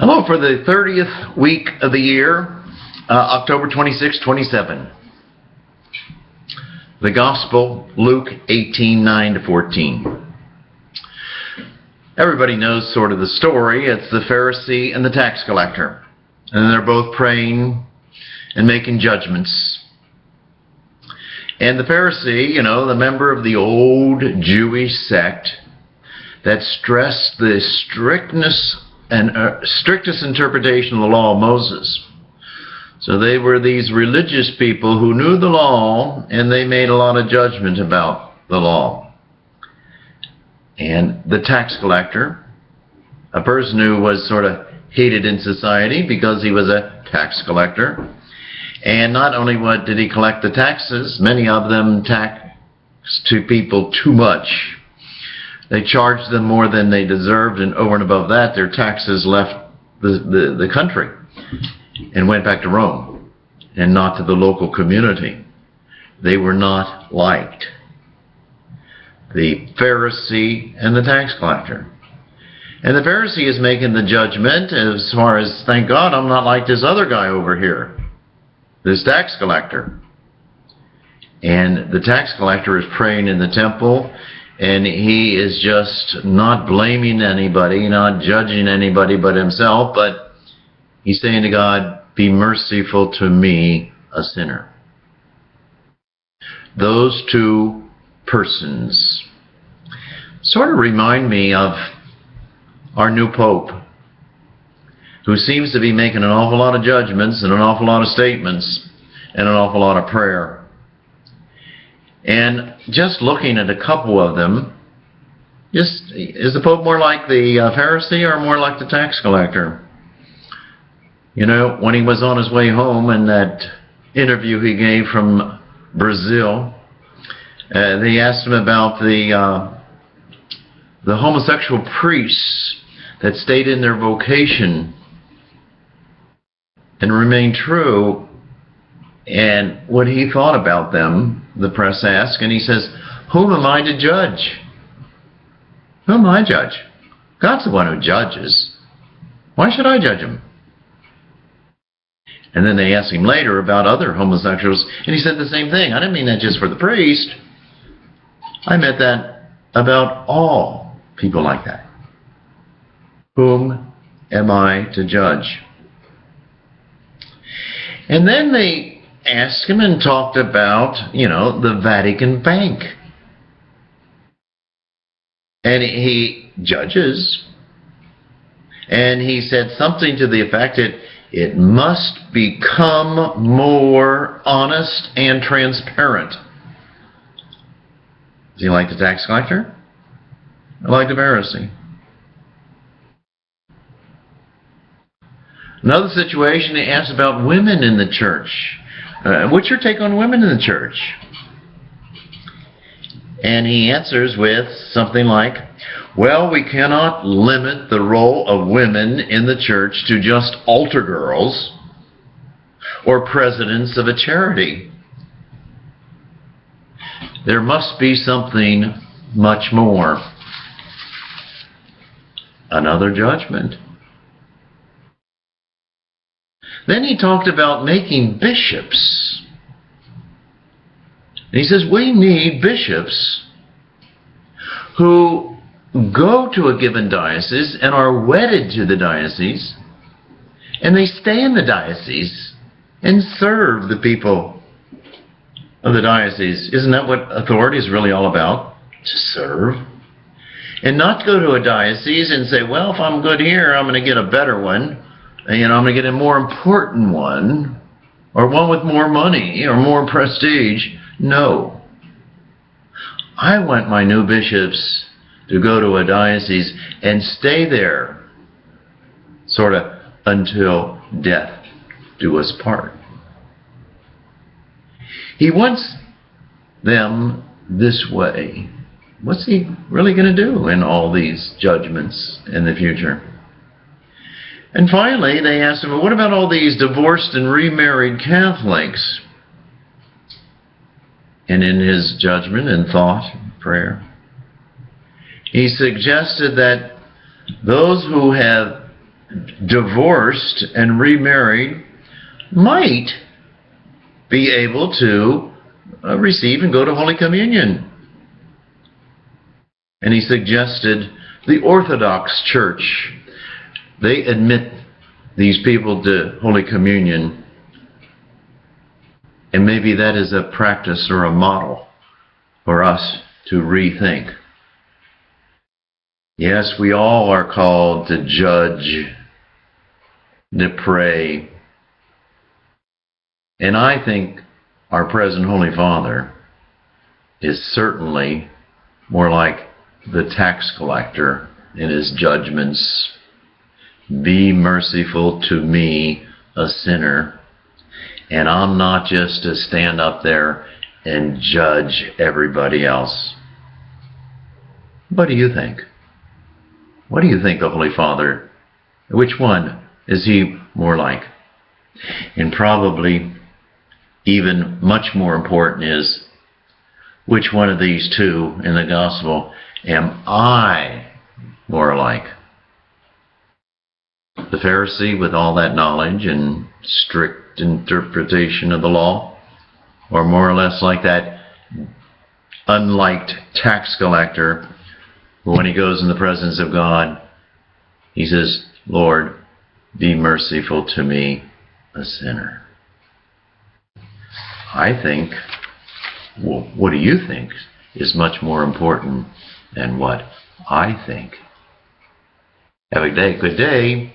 Hello for the 30th week of the year, October 26, 27. The Gospel, Luke 18:9-14. Everybody knows sort of the story. It's the Pharisee and the tax collector. And they're both praying and making judgments. And the Pharisee, the member of the old Jewish sect that stressed the strictest interpretation of the law of Moses. So they were these religious people who knew the law, and they made a lot of judgment about the law. And the tax collector, a person who was sort of hated in society because he was a tax collector. And not only did he collect the taxes, many of them taxed to people too much. They charged them more than they deserved, and over and above that, their taxes left the country and went back to Rome and not to the local community. They were not liked. The Pharisee and the tax collector. And the Pharisee is making the judgment as far as, thank God I'm not like this other guy over here, this tax collector. And the tax collector is praying in the temple, and he is just not blaming anybody, not judging anybody but himself, but he's saying to God, be merciful to me, a sinner. Those two persons sort of remind me of our new Pope, who seems to be making an awful lot of judgments and an awful lot of statements and an awful lot of prayer. And just looking at a couple of them, is the Pope more like the Pharisee or more like the tax collector? When he was on his way home in that interview he gave from Brazil, they asked him about the homosexual priests that stayed in their vocation and remained true, and what he thought about them. The press asked, and he says, whom am I to judge? Who am I to judge? God's the one who judges. Why should I judge him? And then they asked him later about other homosexuals, and he said the same thing. I didn't mean that just for the priest. I meant that about all people like that. Whom am I to judge? And then they asked him and talked about, the Vatican Bank. And he judges. And he said something to the effect that it must become more honest and transparent. Does he like the tax collector? Or like the Pharisee? Another situation, he asked about women in the church. What's your take on women in the church? And he answers with something like, well, we cannot limit the role of women in the church to just altar girls or presidents of a charity. There must be something much more. Another judgment. Then he talked about making bishops. And he says, we need bishops who go to a given diocese and are wedded to the diocese, and they stay in the diocese and serve the people of the diocese. Isn't that what authority is really all about? To serve. And not go to a diocese and say, well, if I'm good here, I'm going to get a better one. I'm going to get a more important one, or one with more money or more prestige. No. I want my new bishops to go to a diocese and stay there, sort of until death do us part. He wants them this way. What's he really going to do in all these judgments in the future? And finally, they asked him, well, what about all these divorced and remarried Catholics? And in his judgment and thought, prayer, he suggested that those who have divorced and remarried might be able to receive and go to Holy Communion. And he suggested the Orthodox Church, they admit these people to Holy Communion, and maybe that is a practice or a model for us to rethink. Yes, we all are called to judge, to pray. And I think our present Holy Father is certainly more like the tax collector in his judgments. Be merciful to me, a sinner. And I'm not just to stand up there and judge everybody else. What do you think? What do you think the Holy Father, which one is he more like? And probably even much more important is, which one of these two in the gospel am I more like? The Pharisee with all that knowledge and strict interpretation of the law, or more or less like that unliked tax collector who, when he goes in the presence of God, he says, Lord, be merciful to me, a sinner. I think, well, what do you think is much more important than what I think? Have a good day.